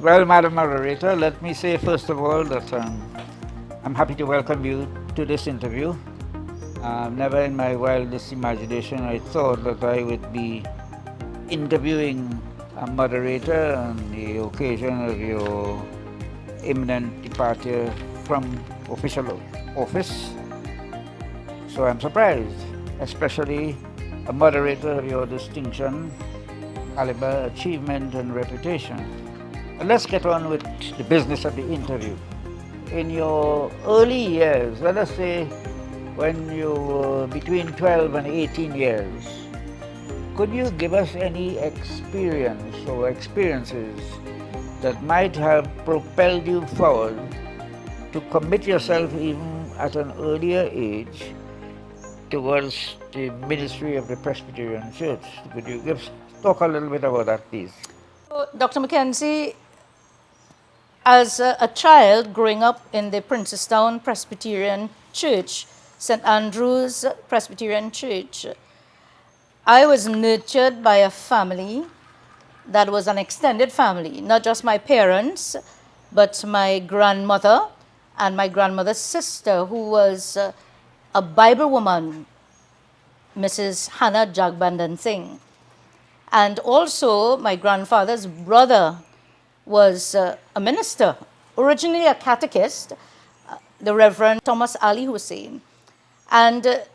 Well, Madam Moderator, let me say first of all that I'm happy to welcome you to this interview. Never in my wildest imagination I thought that I would be interviewing a moderator on the occasion of your imminent departure from official office. So I'm surprised, especially a moderator of your distinction, caliber, achievement, and reputation. And let's get on with the business of the interview. In your early years, let us say when you were between 12 and 18 years, could you give us any experience or experiences that might have propelled you forward to commit yourself even at an earlier age towards the ministry of the Presbyterian Church? Could you talk a little bit about that, please? So, Dr. McKenzie, as a child growing up in the Princestown Presbyterian Church, St. Andrew's Presbyterian Church, I was nurtured by a family that was an extended family, not just my parents, but my grandmother and my grandmother's sister, who was a Bible woman, Mrs. Hannah Jagbandan Singh. And also, my grandfather's brother was a minister, originally a catechist, the Reverend Thomas Ali Hussein. And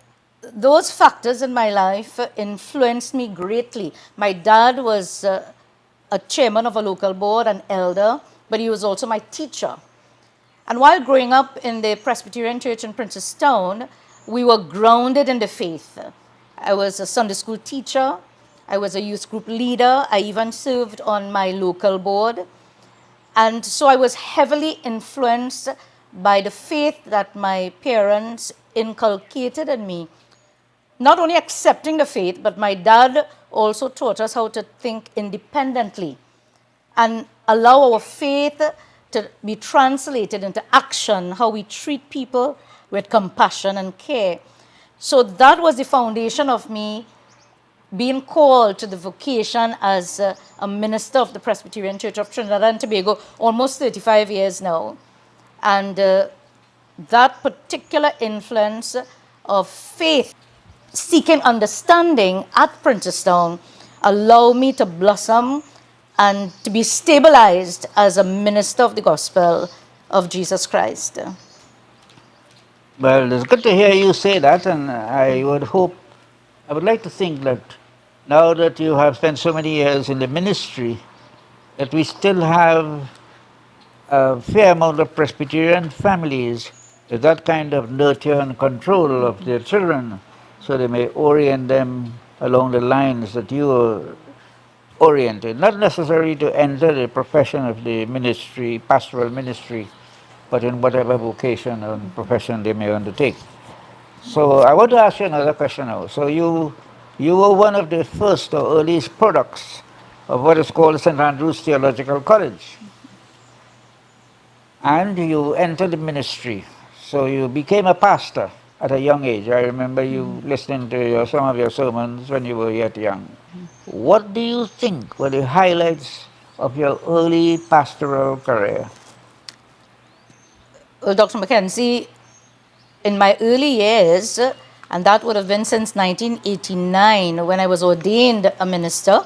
those factors in my life influenced me greatly. My dad was a chairman of a local board, an elder, but he was also my teacher. And while growing up in the Presbyterian Church in Princestown, we were grounded in the faith. I was a Sunday school teacher. I was a youth group leader. I even served on my local board. And so I was heavily influenced by the faith that my parents inculcated in me. Not only accepting the faith, but my dad also taught us how to think independently and allow our faith to be translated into action, how we treat people with compassion and care. So that was the foundation of me being called to the vocation as a minister of the Presbyterian Church of Trinidad and Tobago, almost 35 years now. And that particular influence of faith, seeking understanding at Princestown, allowed me to blossom and to be stabilized as a minister of the gospel of Jesus Christ. Well, it's good to hear you say that, and I would like to think that now that you have spent so many years in the ministry, that we still have a fair amount of Presbyterian families with that kind of nurture and control of their children, so they may orient them along the lines that you are oriented, not necessarily to enter the profession of the ministry, pastoral ministry, but in whatever vocation or profession they may undertake. So I want to ask you another question now. So you were one of the first or earliest products of what is called St. Andrew's Theological College. And you entered the ministry. So you became a pastor at a young age. I remember you listening to some of your sermons when you were yet young. What do you think were the highlights of your early pastoral career? Well, Dr. McKenzie, in my early years, and that would have been since 1989 when I was ordained a minister,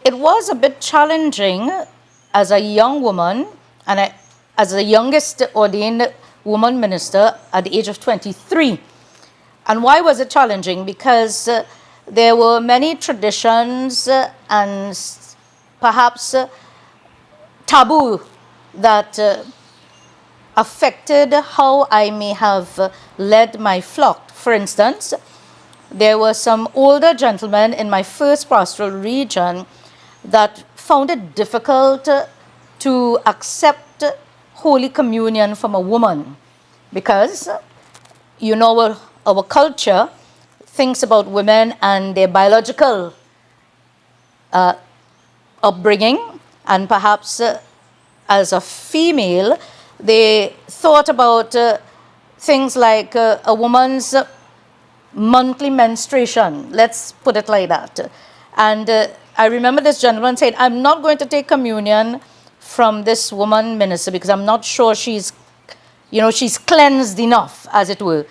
it was a bit challenging as a young woman, and as the youngest ordained woman minister at the age of 23. And why was it challenging? Because there were many traditions and perhaps taboo that affected how I may have led my flock. For instance, there were some older gentlemen in my first pastoral region that found it difficult to accept Holy Communion from a woman because, you know, our culture thinks about women and their biological upbringing, and perhaps as a female, they thought about things like a woman's monthly menstruation, let's put it like that. And I remember this gentleman said, I'm not going to take communion from this woman minister, because I'm not sure she's cleansed enough, as it were.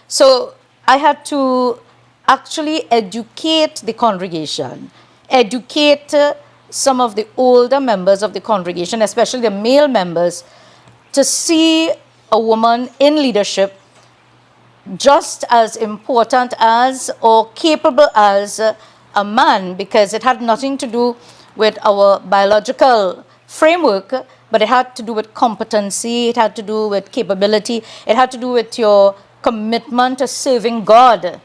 So I had to actually educate the congregation, educate some of the older members of the congregation, especially the male members, to see a woman in leadership just as important as or capable as a man, because it had nothing to do with our biological framework, but it had to do with competency, it had to do with capability, it had to do with your commitment to serving God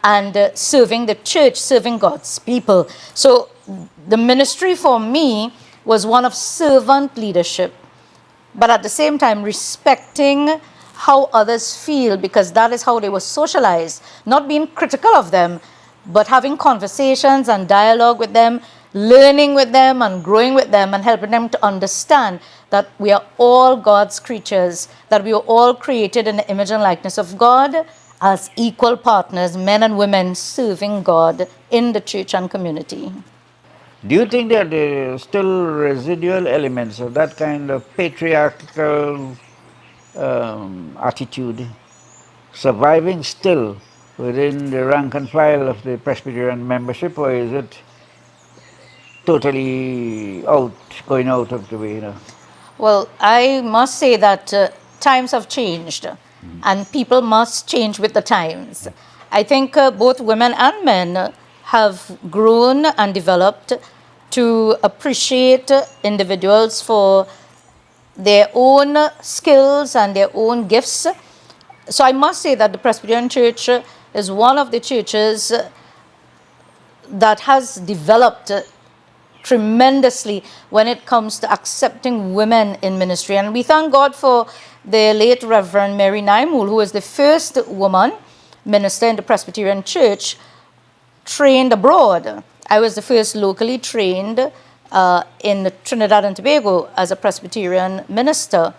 and serving the church, serving God's people. So the ministry for me was one of servant leadership, but at the same time respecting how others feel, because that is how they were socialized, not being critical of them, but having conversations and dialogue with them, learning with them and growing with them, and helping them to understand that we are all God's creatures, that we are all created in the image and likeness of God as equal partners, men and women serving God in the church and community. Do you think that there are still residual elements of that kind of patriarchal attitude surviving still within the rank and file of the Presbyterian membership, or is it totally going out of the way? Well, I must say that times have changed, and people must change with the times. I think both women and men have grown and developed to appreciate individuals for their own skills and their own gifts. So I must say that the Presbyterian Church is one of the churches that has developed tremendously when it comes to accepting women in ministry. And we thank God for the late Reverend Mary Naimul, who was the first woman minister in the Presbyterian Church trained abroad. I was the first locally trained in Trinidad and Tobago as a Presbyterian minister.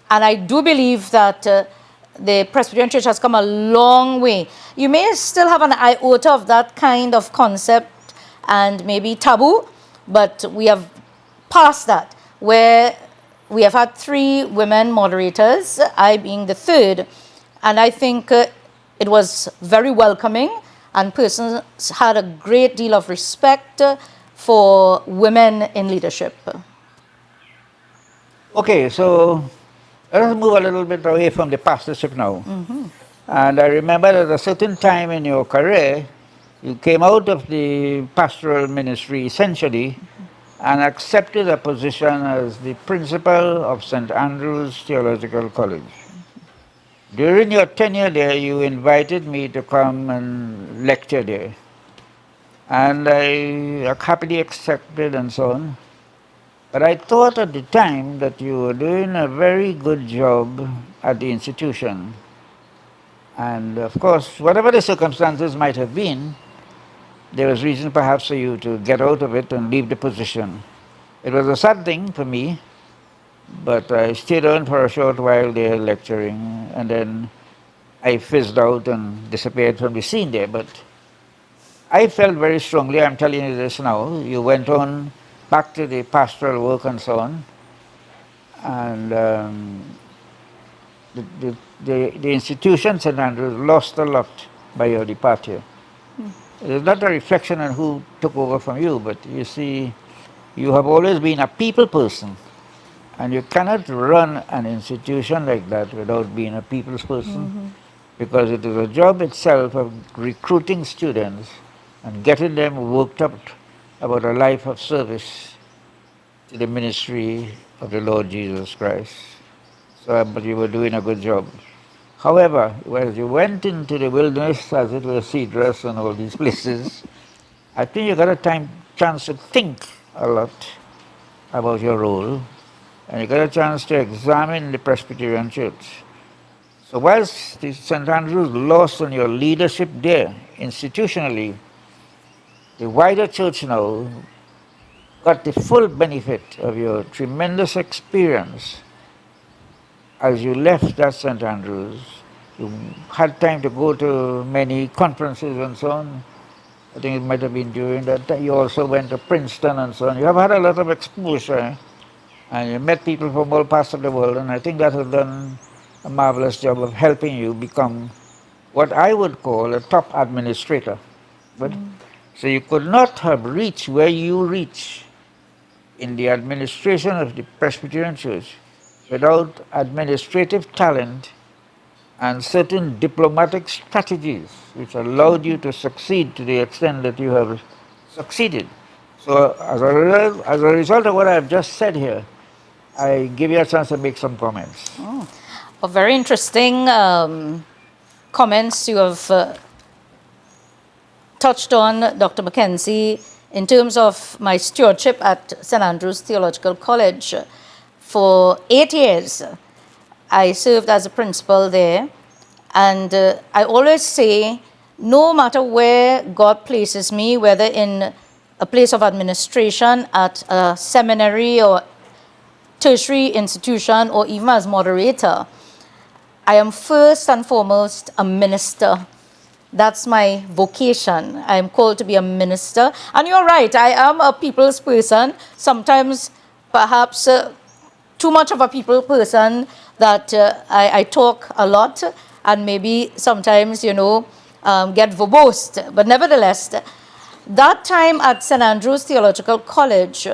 And I do believe that the Presbyterian Church has come a long way. You may still have an iota of that kind of concept and maybe taboo, but we have passed that, where we have had 3 women moderators, I being the third, and I think it was very welcoming, and persons had a great deal of respect for women in leadership. Okay, so let us move a little bit away from the pastorship now. And I remember at a certain time in your career, you came out of the pastoral ministry essentially and accepted a position as the principal of St. Andrew's Theological College. During your tenure there, you invited me to come and lecture there. And I happily accepted and so on. But I thought at the time that you were doing a very good job at the institution. And of course, whatever the circumstances might have been, there was reason perhaps for you to get out of it and leave the position. It was a sad thing for me, but I stayed on for a short while there lecturing, and then I fizzed out and disappeared from the scene there. But I felt very strongly, I'm telling you this now, you went on back to the pastoral work and so on, and the institution, St. Andrews, lost a lot by your departure. It is not a reflection on who took over from you, but you see, you have always been a people person, and you cannot run an institution like that without being a people's person, because it is a job itself of recruiting students and getting them worked up about a life of service to the ministry of the Lord Jesus Christ. So, but you were doing a good job. However, as you went into the wilderness, as it were, Cedrus and all these places, I think you got a chance to think a lot about your role, and you got a chance to examine the Presbyterian Church. So whilst the St. Andrews lost on your leadership there, institutionally, the wider church now got the full benefit of your tremendous experience. As you left that St. Andrews, you had time to go to many conferences and so on. I think it might have been during that time. You also went to Princeton and so on. You have had a lot of exposure and you met people from all parts of the world, and I think that has done a marvelous job of helping you become what I would call a top administrator. But so you could not have reached where you reach in the administration of the Presbyterian Church without administrative talent and certain diplomatic strategies which allowed you to succeed to the extent that you have succeeded. So as a result of what I've just said here, I give you a chance to make some comments. A very interesting comments you have touched on, Dr. McKenzie, in terms of my stewardship at St. Andrew's Theological College. For 8 years, I served as a principal there, and I always say, no matter where God places me, whether in a place of administration, at a seminary or tertiary institution, or even as moderator, I am first and foremost a minister. That's my vocation. I am called to be a minister. And you're right, I am a people's person. Sometimes, perhaps, too much of a people person, that I talk a lot and maybe sometimes, get verbose. But nevertheless, that time at St. Andrew's Theological College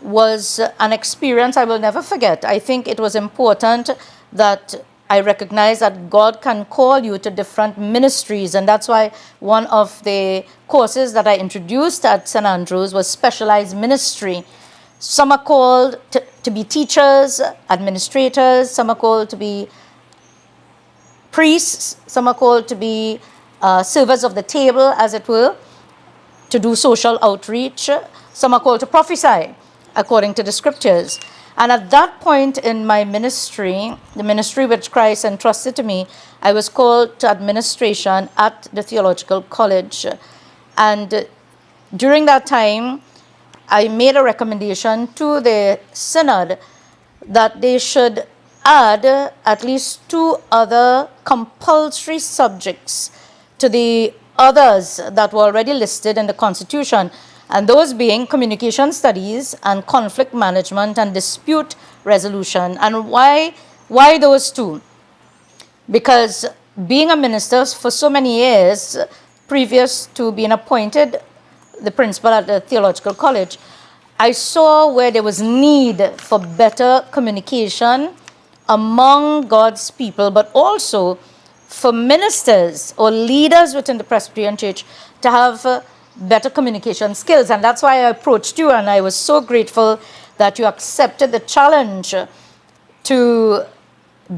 was an experience I will never forget. I think it was important that I recognize that God can call you to different ministries, and that's why one of the courses that I introduced at St. Andrews was specialized ministry. Some are called to be teachers, administrators, some are called to be priests, some are called to be servers of the table, as it were, to do social outreach. Some are called to prophesy, according to the scriptures. And at that point in my ministry, the ministry which Christ entrusted to me, I was called to administration at the theological college. And during that time, I made a recommendation to the synod that they should add at least 2 other compulsory subjects to the others that were already listed in the Constitution, and those being communication studies and conflict management and dispute resolution. And why those 2? Because being a minister for so many years, previous to being appointed the principal at the theological college, I saw where there was need for better communication among God's people, but also for ministers or leaders within the Presbyterian Church to have better communication skills. And that's why I approached you, and I was so grateful that you accepted the challenge to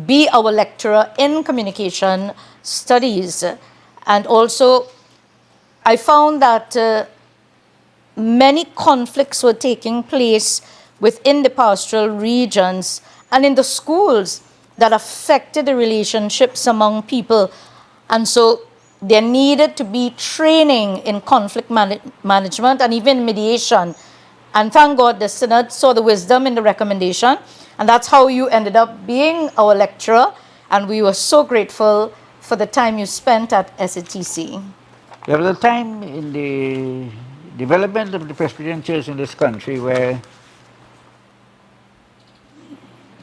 be our lecturer in communication studies. And also, I found that many conflicts were taking place within the pastoral regions and in the schools that affected the relationships among people. And so there needed to be training in conflict management and even mediation. And thank God the synod saw the wisdom in the recommendation, and that's how you ended up being our lecturer, and we were so grateful for the time you spent at SATC. There was a time in the development of the Presbyterian Church in this country where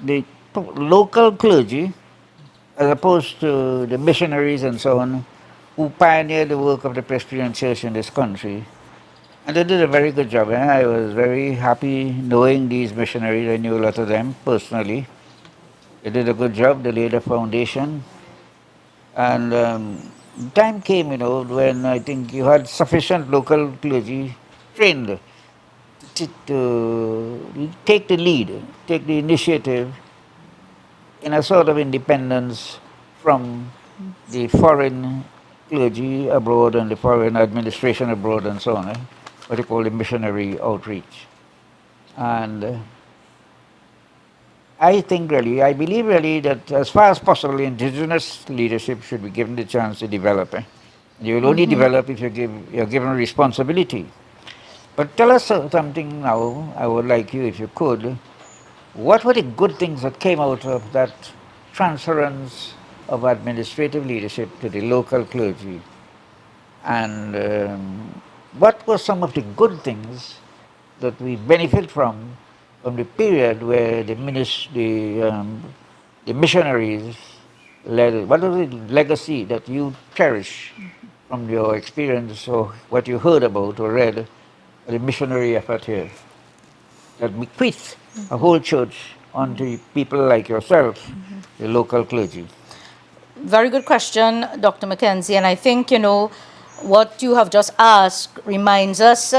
the local clergy, as opposed to the missionaries and so on, who pioneered the work of the Presbyterian Church in this country, and they did a very good job. I was very happy knowing these missionaries. I knew a lot of them personally. They did a good job. They laid a foundation. And time came, when I think you had sufficient local clergy trained to take the lead, take the initiative in a sort of independence from the foreign clergy abroad and the foreign administration abroad and so on, what they call the missionary outreach. And I believe really that as far as possible, indigenous leadership should be given the chance to develop. You will only develop if you're given responsibility. But tell us something now, I would like you, if you could, what were the good things that came out of that transference of administrative leadership to the local clergy? And what were some of the good things that we benefit from from the period where the missionaries led? What is the legacy that you cherish from your experience or what you heard about or read the missionary effort here that bequeath a whole church onto people like yourself, the local clergy? Very good question, Dr. McKenzie. And I think, what you have just asked reminds us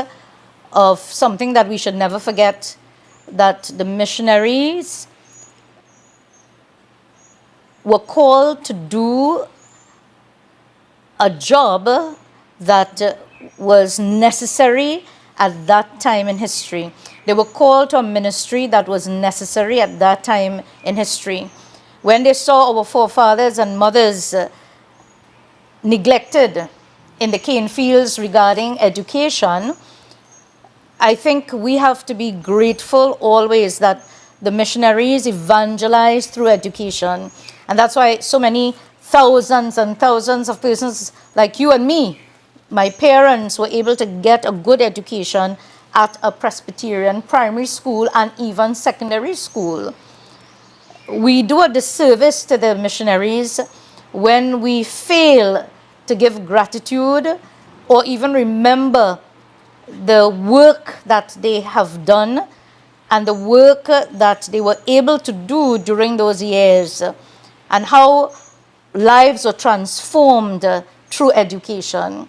of something that we should never forget, that the missionaries were called to do a job that was necessary at that time in history. They were called to a ministry that was necessary at that time in history. When they saw our forefathers and mothers neglected in the cane fields regarding education, I think we have to be grateful always that the missionaries evangelized through education. And that's why so many thousands and thousands of persons like you and me, my parents, were able to get a good education at a Presbyterian primary school and even secondary school. We do a disservice to the missionaries when we fail to give gratitude or even remember the work that they have done and the work that they were able to do during those years, and how lives were transformed through education.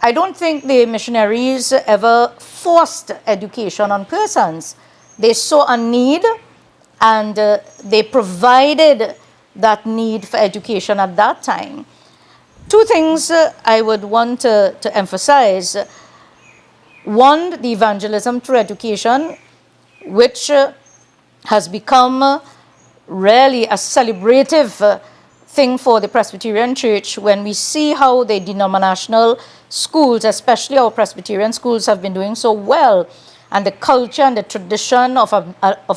I don't think the missionaries ever forced education on persons. They saw a need and they provided that need for education at that time. Two things I would want to emphasize. One, the evangelism through education, which has become really a celebrative thing for the Presbyterian Church when we see how the denominational schools, especially our Presbyterian schools, have been doing so well, and the culture and the tradition of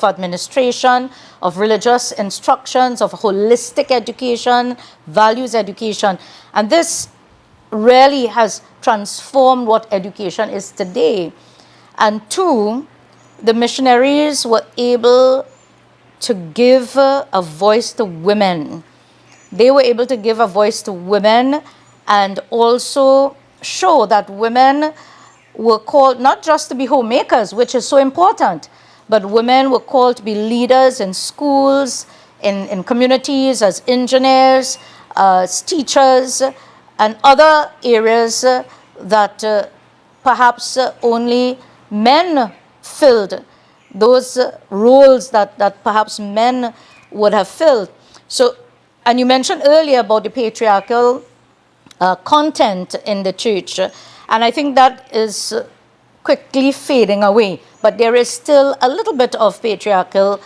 administration, of religious instructions, of holistic education, values education. And this really has transformed what education is today. And two, the missionaries were able to give a voice to women. They were able to give a voice to women and also show that women were called not just to be homemakers, which is so important, but women were called to be leaders in schools, in communities, as engineers, as teachers, and other areas that perhaps only men filled, those roles that perhaps men would have filled. So, and you mentioned earlier about the patriarchal content in the church, and I think that is quickly fading away. But there is still a little bit of patriarchal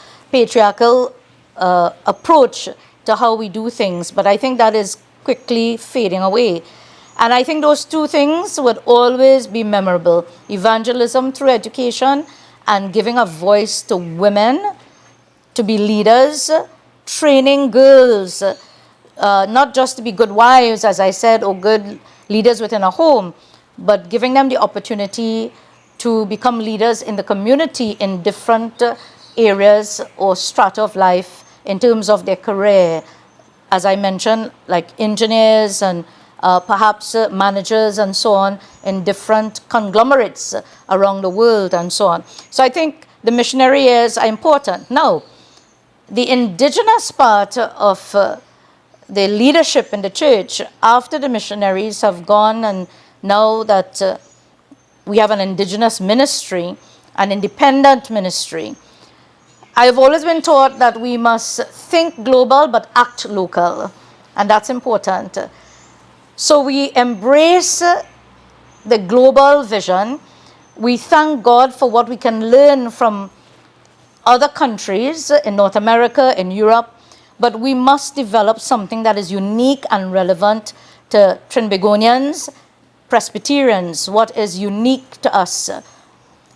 approach to how we do things, but I think that is quickly fading away. And I think those two things would always be memorable: evangelism through education and giving a voice to women to be leaders, training girls, not just to be good wives, as I said, or good leaders within a home, but giving them the opportunity to become leaders in the community in different areas or strata of life in terms of their career. As I mentioned, like engineers and perhaps managers and so on in different conglomerates around the world and so on. So I think the missionary years are important. Now, the indigenous part of the leadership in the church, after the missionaries have gone, and now that we have an indigenous ministry, an independent ministry, I've always been taught that we must think global but act local, and that's important. So we embrace the global vision. We thank God for what we can learn from other countries in North America, in Europe, but we must develop something that is unique and relevant to Trinbagonians, Presbyterians, what is unique to us.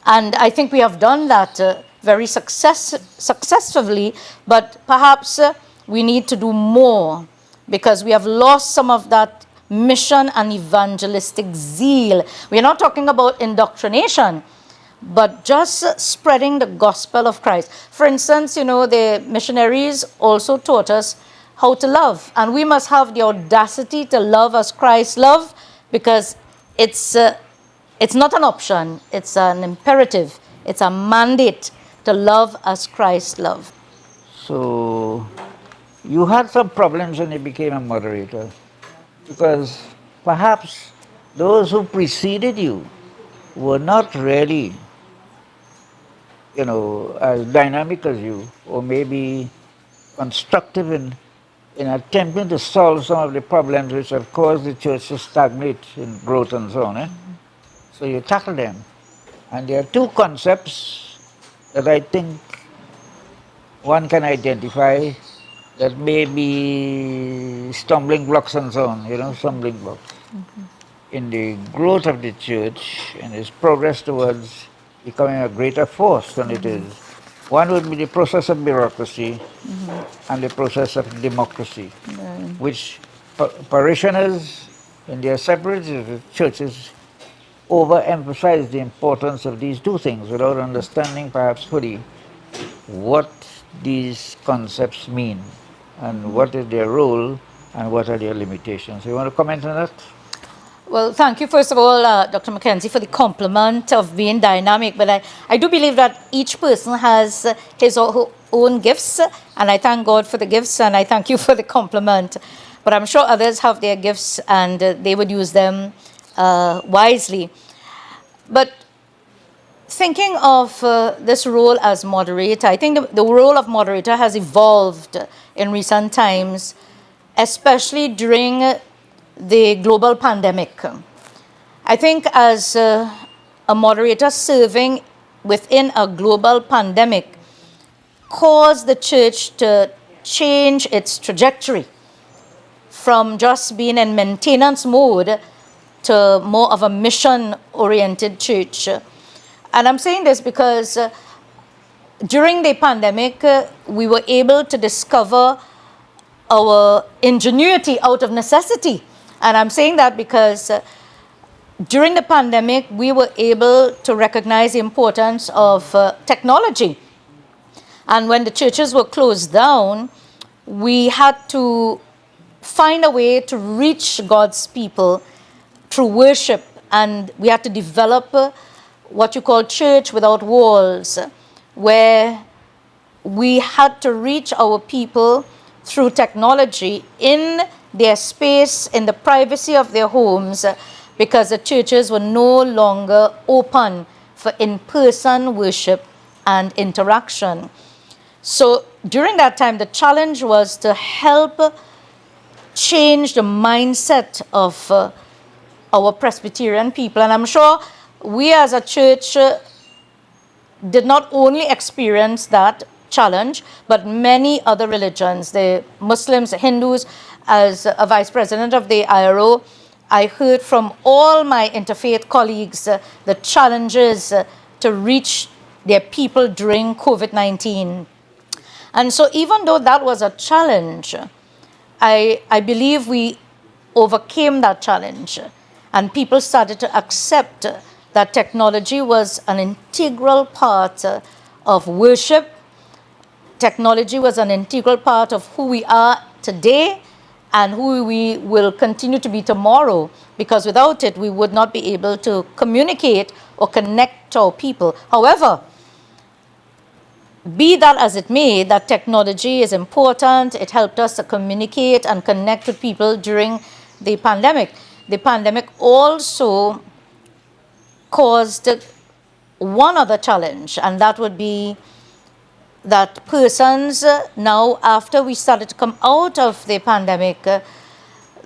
And I think we have done that very successfully, but perhaps we need to do more, because we have lost some of that mission and evangelistic zeal. We're not talking about indoctrination, but just spreading the gospel of Christ. For instance, the missionaries also taught us how to love, and we must have the audacity to love as Christ loved, because it's not an option, it's an imperative, it's a mandate to love as Christ loved. So you had some problems when you became a moderator, because perhaps those who preceded you were not really, as dynamic as you, or maybe constructive in attempting to solve some of the problems which have caused the church to stagnate in growth and so on. So you tackle them. And there are two concepts that I think one can identify that may be stumbling blocks and so on, stumbling blocks in the growth of the church and its progress towards becoming a greater force than it is. One would be the process of bureaucracy and the process of democracy, which parishioners in their separate churches overemphasize the importance of these two things without understanding perhaps fully what these concepts mean and what is their role and what are their limitations. You want to comment on that? Well, thank you, first of all, Dr. McKenzie, for the compliment of being dynamic. But I do believe that each person has his or her own gifts, and I thank God for the gifts, and I thank you for the compliment. But I'm sure others have their gifts, and they would use them wisely. But thinking of this role as moderator, I think the role of moderator has evolved in recent times, especially during the global pandemic. I think as a moderator serving within a global pandemic caused the church to change its trajectory from just being in maintenance mode to more of a mission-oriented church. And I'm saying this because during the pandemic, we were able to discover our ingenuity out of necessity. And I'm saying that because during the pandemic, we were able to recognize the importance of technology. And when the churches were closed down, we had to find a way to reach God's people through worship. And we had to develop what you call church without walls, where we had to reach our people through technology in their space, in the privacy of their homes, because the churches were no longer open for in-person worship and interaction. So during that time, the challenge was to help change the mindset of our Presbyterian people. And I'm sure we as a church did not only experience that challenge, but many other religions, the Muslims, the Hindus. As a vice president of the IRO, I heard from all my interfaith colleagues the challenges to reach their people during COVID-19. And so even though that was a challenge, I believe we overcame that challenge, and people started to accept that technology was an integral part of worship. Technology was an integral part of who we are today and who we will continue to be tomorrow, because without it, we would not be able to communicate or connect to our people. However, be that as it may, that technology is important. It helped us to communicate and connect with people during the pandemic. The pandemic also caused one other challenge, and that would be that persons now, after we started to come out of the pandemic,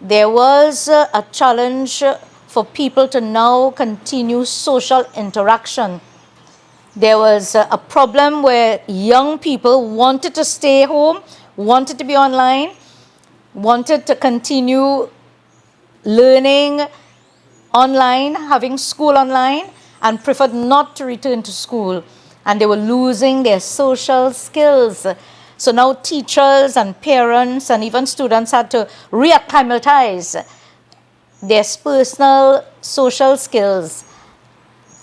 there was a challenge for people to now continue social interaction. There was a problem where young people wanted to stay home, wanted to be online, wanted to continue learning online, having school online, and preferred not to return to school. And they were losing their social skills. So now teachers and parents and even students had to reacclimatize their personal social skills.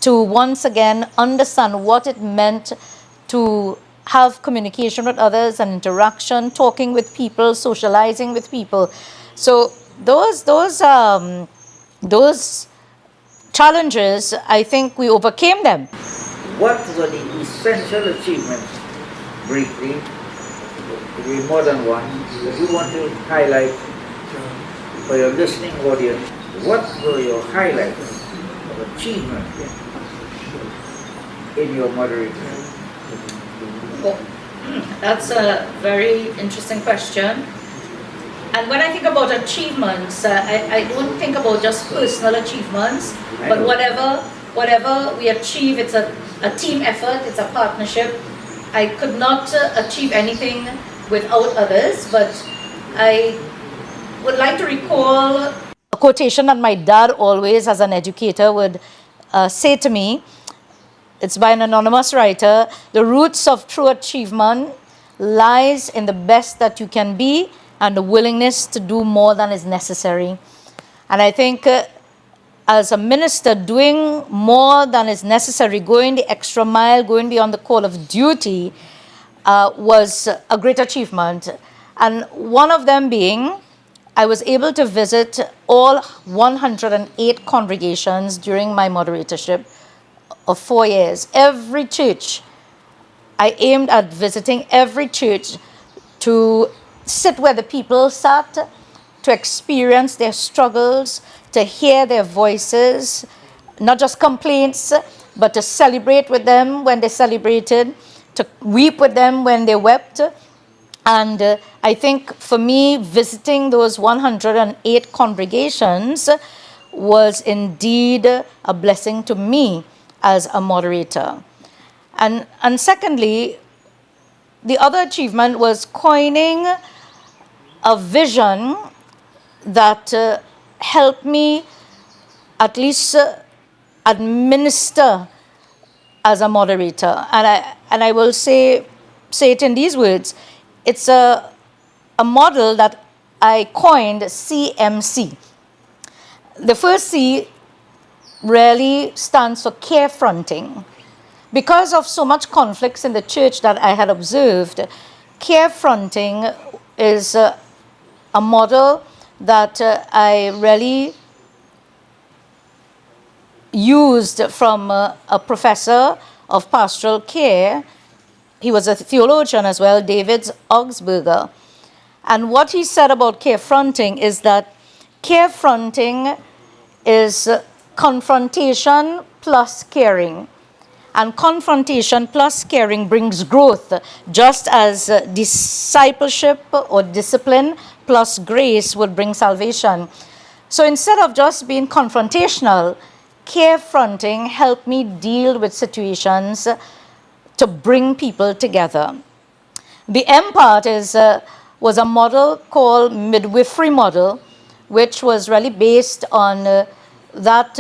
to once again understand what it meant to have communication with others and interaction, talking with people, socializing with people. So those challenges, I think we overcame them. What were the essential achievements, briefly, there will be more than one, that you want to highlight for your listening audience? What were your highlights of achievement in your moderating? Oh, that's a very interesting question. And when I think about achievements, I don't think about just personal achievements, but whatever we achieve, it's a team effort, it's a partnership. I could not achieve anything without others, but I would like to recall a quotation that my dad always, as an educator, would say to me. It's by an anonymous writer. The roots of true achievement lies in the best that you can be and the willingness to do more than is necessary. And I think as a minister, doing more than is necessary, going the extra mile, going beyond the call of duty, was a great achievement. And one of them being, I was able to visit all 108 congregations during my moderatorship of 4 years. Every church, I aimed at visiting every church to sit where the people sat, to experience their struggles, to hear their voices, not just complaints, but to celebrate with them when they celebrated, to weep with them when they wept. And I think for me, visiting those 108 congregations was indeed a blessing to me as a moderator. And secondly, the other achievement was coining a vision that helped me at least administer as a moderator. And I will say it in these words. It's a model that I coined CMC. The first C really stands for care fronting. Because of so much conflicts in the church that I had observed, care fronting is a model that I really used from a professor of pastoral care. He was a theologian as well, David Augsburger. And what he said about care fronting is that care fronting is confrontation plus caring. And confrontation plus caring brings growth, just as discipleship or discipline plus grace would bring salvation. So instead of just being confrontational, care fronting helped me deal with situations to bring people together. The M part was a model called midwifery model, which was really based on that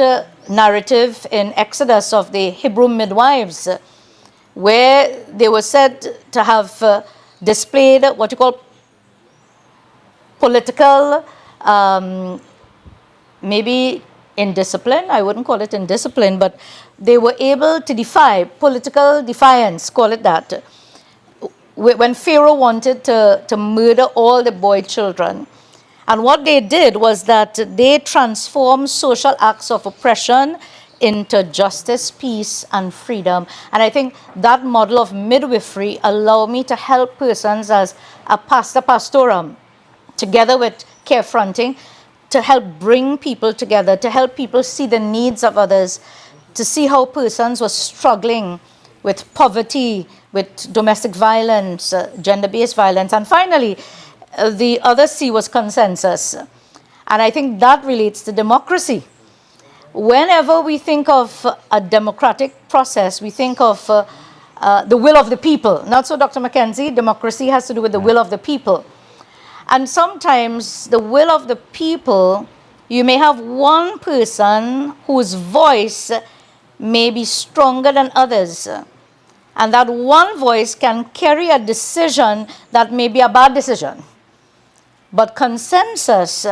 narrative in Exodus of the Hebrew midwives, where they were said to have displayed what you call political, maybe indiscipline. I wouldn't call it indiscipline, but they were able to defy political defiance, call it that, when Pharaoh wanted to murder all the boy children. And what they did was that they transformed social acts of oppression into justice, peace, and freedom. And I think that model of midwifery allowed me to help persons as a pastor pastorum, together with care fronting, to help bring people together, to help people see the needs of others, to see how persons were struggling with poverty, with domestic violence, gender-based violence. And finally, the other C was consensus. And I think that relates to democracy. Whenever we think of a democratic process, we think of the will of the people. Not so, Dr. McKenzie. Democracy has to do with the will of the people. And sometimes the will of the people, you may have one person whose voice may be stronger than others. And that one voice can carry a decision that may be a bad decision. But consensus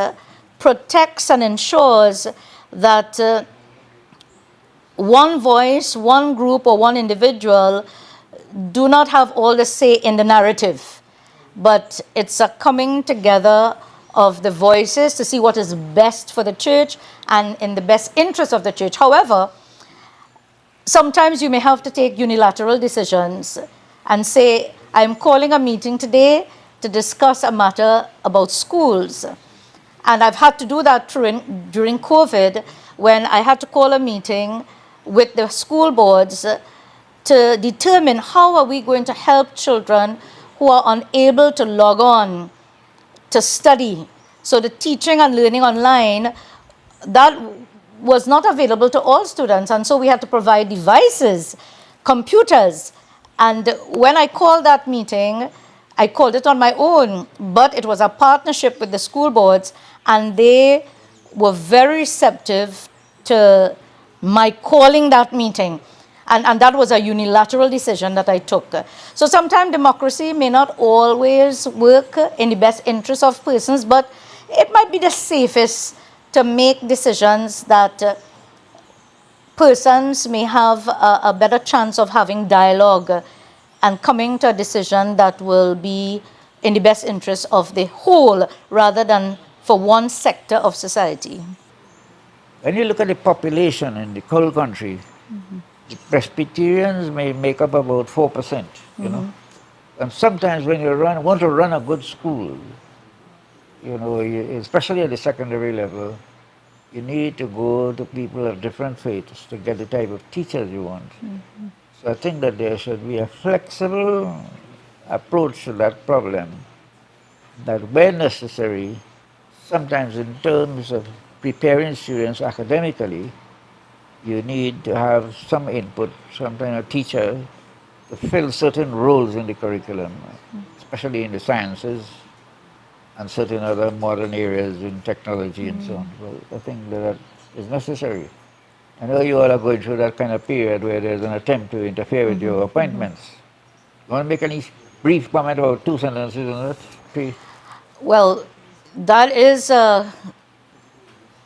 protects and ensures that one voice, one group, or one individual do not have all the say in the narrative, but it's a coming together of the voices to see what is best for the church and in the best interest of the church. However, sometimes you may have to take unilateral decisions and say, I'm calling a meeting today to discuss a matter about schools. And I've had to do that during COVID, when I had to call a meeting with the school boards to determine how are we going to help children who are unable to log on to study. So the teaching and learning online, that was not available to all students, and so we had to provide devices, computers. And when I called that meeting, I called it on my own, but it was a partnership with the school boards, and they were very receptive to my calling that meeting. And that was a unilateral decision that I took. So sometimes democracy may not always work in the best interest of persons, but it might be the safest to make decisions that persons may have a better chance of having dialogue and coming to a decision that will be in the best interest of the whole rather than for one sector of society. When you look at the population in the whole country, the Presbyterians may make up about 4%, you know. And sometimes when you want to run a good school, you know, especially at the secondary level, you need to go to people of different faiths to get the type of teachers you want. So I think that there should be a flexible approach to that problem, that where necessary, sometimes in terms of preparing students academically, you need to have some input, sometimes a teacher, to fill certain roles in the curriculum, especially in the sciences and certain other modern areas in technology and so on. So I think that is necessary. I know you all are going through that kind of period where there's an attempt to interfere with your appointments. You want to make any brief comment about 2 sentences on that? 3? Well, that is a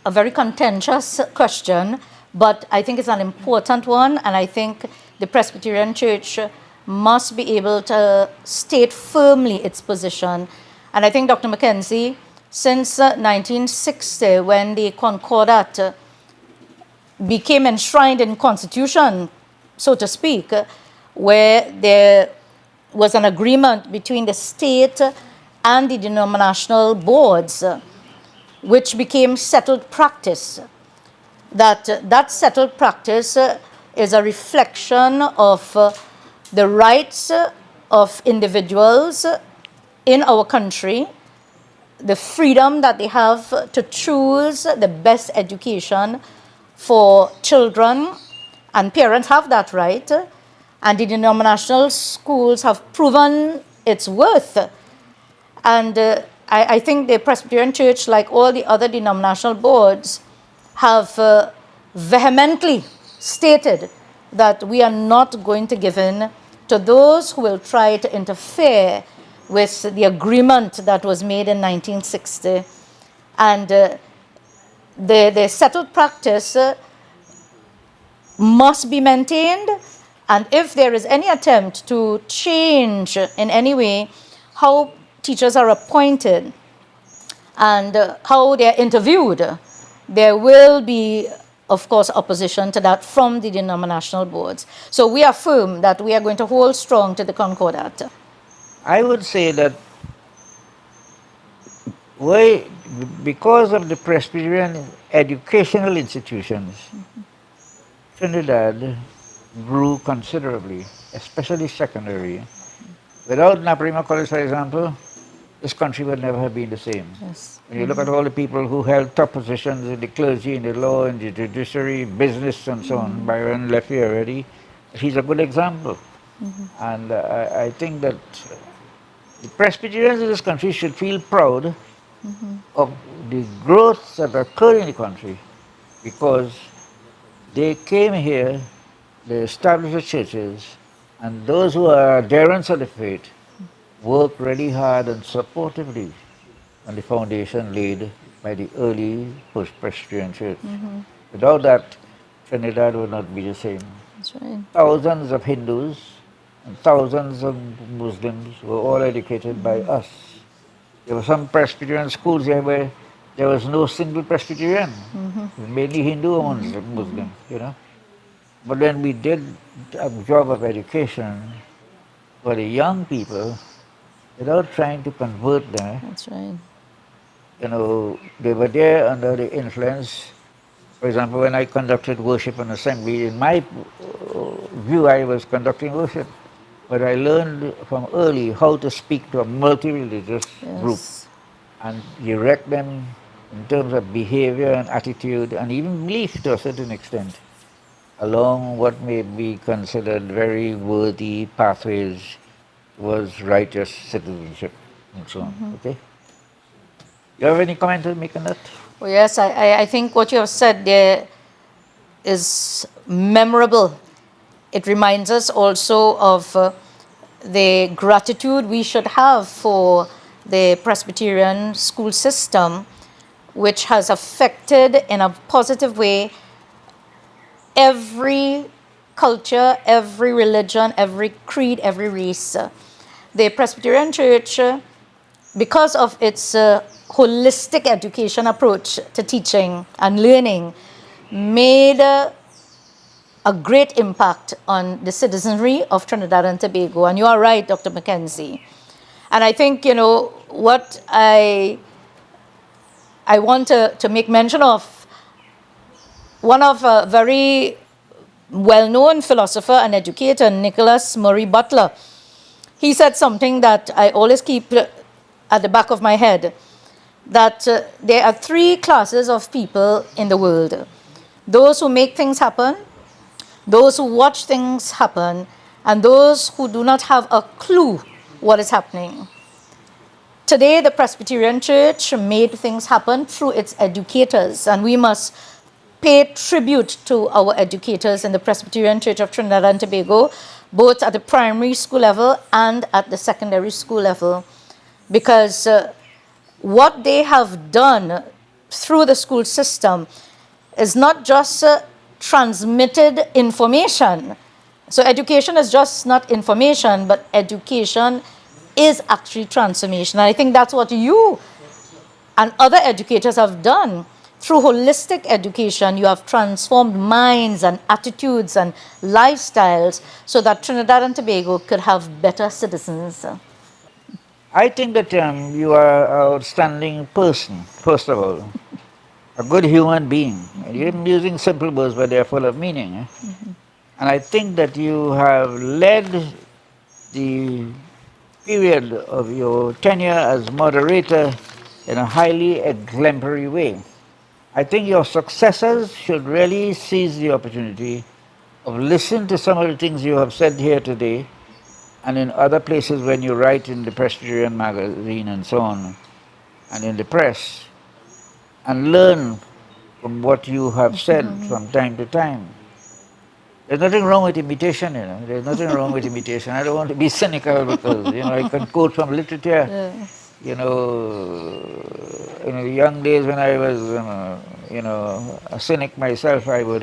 very contentious question, but I think it's an important one, and I think the Presbyterian Church must be able to state firmly its position. And I think, Dr. McKenzie, since 1960, when the concordat became enshrined in Constitution, so to speak, where there was an agreement between the state and the denominational boards, which became settled practice. That settled practice is a reflection of the rights of individuals in our country, the freedom that they have to choose the best education for children, and parents have that right, and the denominational schools have proven its worth. And I think the Presbyterian Church, like all the other denominational boards, have vehemently stated that we are not going to give in to those who will try to interfere with the agreement that was made in 1960. And the settled practice must be maintained, and if there is any attempt to change in any way how teachers are appointed and how they are interviewed, there will be, of course, opposition to that from the denominational boards. So we affirm that we are going to hold strong to the concordat. I would say that because of the Presbyterian educational institutions, Trinidad grew considerably, especially secondary. Without Naparima College, for example, this country would never have been the same. Yes. When you look at all the people who held top positions in the clergy, in the law, in the judiciary, business, and so on, Byron left here already, he's a good example. And I think that the Presbyterians in this country should feel proud of the growth that occurred in the country, because they came here, they established the churches, and those who are adherents of the faith worked really hard and supportively on the foundation laid by the early Presbyterian Church. Without that, Trinidad would not be the same. That's right. Thousands of Hindus and thousands of Muslims were all educated by us. There were some Presbyterian schools here where there was no single Presbyterian, mainly Hindu or Muslim, you know. But when we did a job of education for the young people, without trying to convert them, That's right. you know, they were there under the influence. For example, when I conducted worship and assembly, in my view, I was conducting worship. But I learned from early how to speak to a multi-religious group Yes. and direct them in terms of behavior and attitude and even belief to a certain extent along what may be considered very worthy pathways towards righteous citizenship and so on. Okay? You have any comment to make on that? Well, yes, I think what you have said there is memorable. It reminds us also of the gratitude we should have for the Presbyterian school system, which has affected in a positive way every culture, every religion, every creed, every race. The Presbyterian Church, because of its holistic education approach to teaching and learning, made a great impact on the citizenry of Trinidad and Tobago. And you are right, Dr. McKenzie. And I think, you know, what I want to make mention of, one of a very well-known philosopher and educator, Nicholas Murray Butler, he said something that I always keep at the back of my head, that there are three classes of people in the world: those who make things happen, those who watch things happen, and those who do not have a clue what is happening. Today, the Presbyterian Church made things happen through its educators, and we must pay tribute to our educators in the Presbyterian Church of Trinidad and Tobago, both at the primary school level and at the secondary school level, because what they have done through the school system is not just transmitted information. So education is just not information, but education is actually transformation. And I think that's what you and other educators have done. Through holistic education, you have transformed minds and attitudes and lifestyles so that Trinidad and Tobago could have better citizens. I think that you are an outstanding person, first of all, a good human being. You're using simple words, but they're full of meaning. And I think that you have led the period of your tenure as moderator in a highly exemplary way. I think your successors should really seize the opportunity of listening to some of the things you have said here today and in other places when you write in the Presbyterian magazine and so on, and in the press, and learn from what you have said from time to time. There's nothing wrong with imitation, you know. There's nothing wrong with imitation. I don't want to be cynical because, you know, I can quote from literature. You know, in the young days when I was, you know, a cynic myself, I would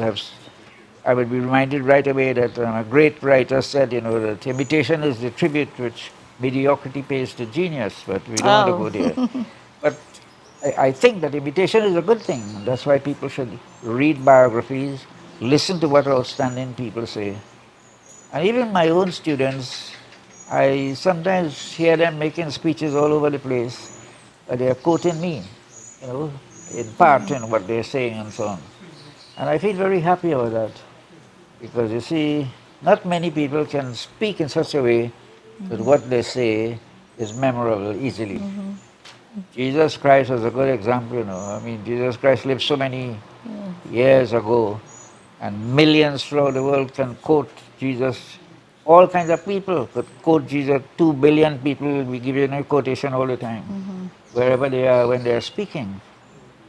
be reminded right away that a great writer said, you know, that imitation is the tribute which mediocrity pays to genius, but we don't want to go there. But I think that imitation is a good thing. That's why people should read biographies, listen to what outstanding people say. And even my own students, I sometimes hear them making speeches all over the place, but they are quoting me, you know, in part in what they're saying and so on. And I feel very happy about that, because you see, not many people can speak in such a way that what they say is memorable easily. Jesus Christ was a good example, you know. I mean, Jesus Christ lived so many years ago, and millions throughout the world can quote Jesus. All kinds of people could quote Jesus. 2 billion people, we give you a quotation all the time, wherever they are when they are speaking.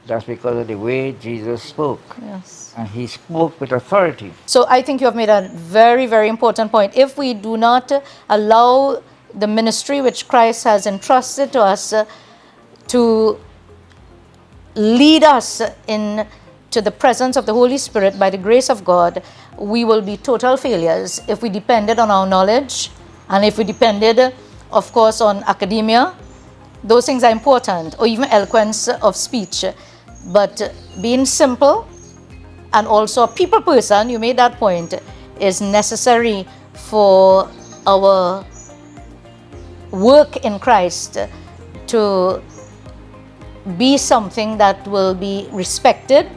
That's because of the way Jesus spoke. Yes. And he spoke with authority. So I think you have made a very, very important point. If we do not allow the ministry which Christ has entrusted to us to lead us in to the presence of the Holy Spirit by the grace of God, we will be total failures if we depended on our knowledge and if we depended, of course, on academia. Those things are important, or even eloquence of speech. But being simple and also a people person, you made that point, is necessary for our work in Christ to be something that will be respected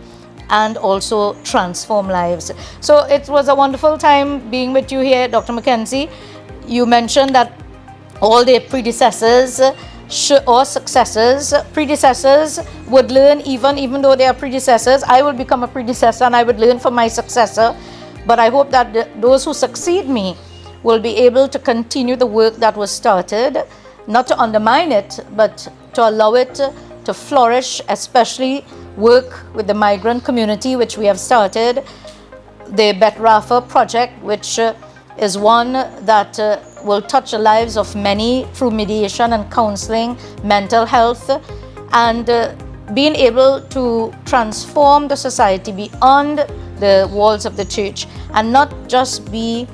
and also transform lives. So it was a wonderful time being with you here, Dr. McKenzie. You mentioned that all their predecessors or predecessors would learn, even though they are predecessors. I will become a predecessor and I would learn from my successor. But I hope that those who succeed me will be able to continue the work that was started, not to undermine it, but to allow it to flourish, especially work with the migrant community, which we have started, the Bet Rafa project, which is one that will touch the lives of many through mediation and counseling, mental health, and being able to transform the society beyond the walls of the church and not just be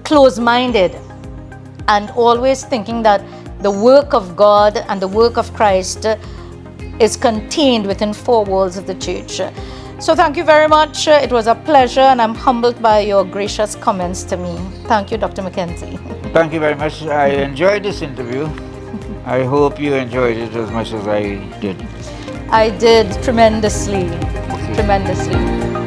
closed-minded and always thinking that the work of God and the work of Christ is contained within four walls of the church. So thank you very much. It was a pleasure, and I'm humbled by your gracious comments to me. Thank you, Dr. McKenzie. Thank you very much. I enjoyed this interview. I hope you enjoyed it as much as I did. I did tremendously. Tremendously.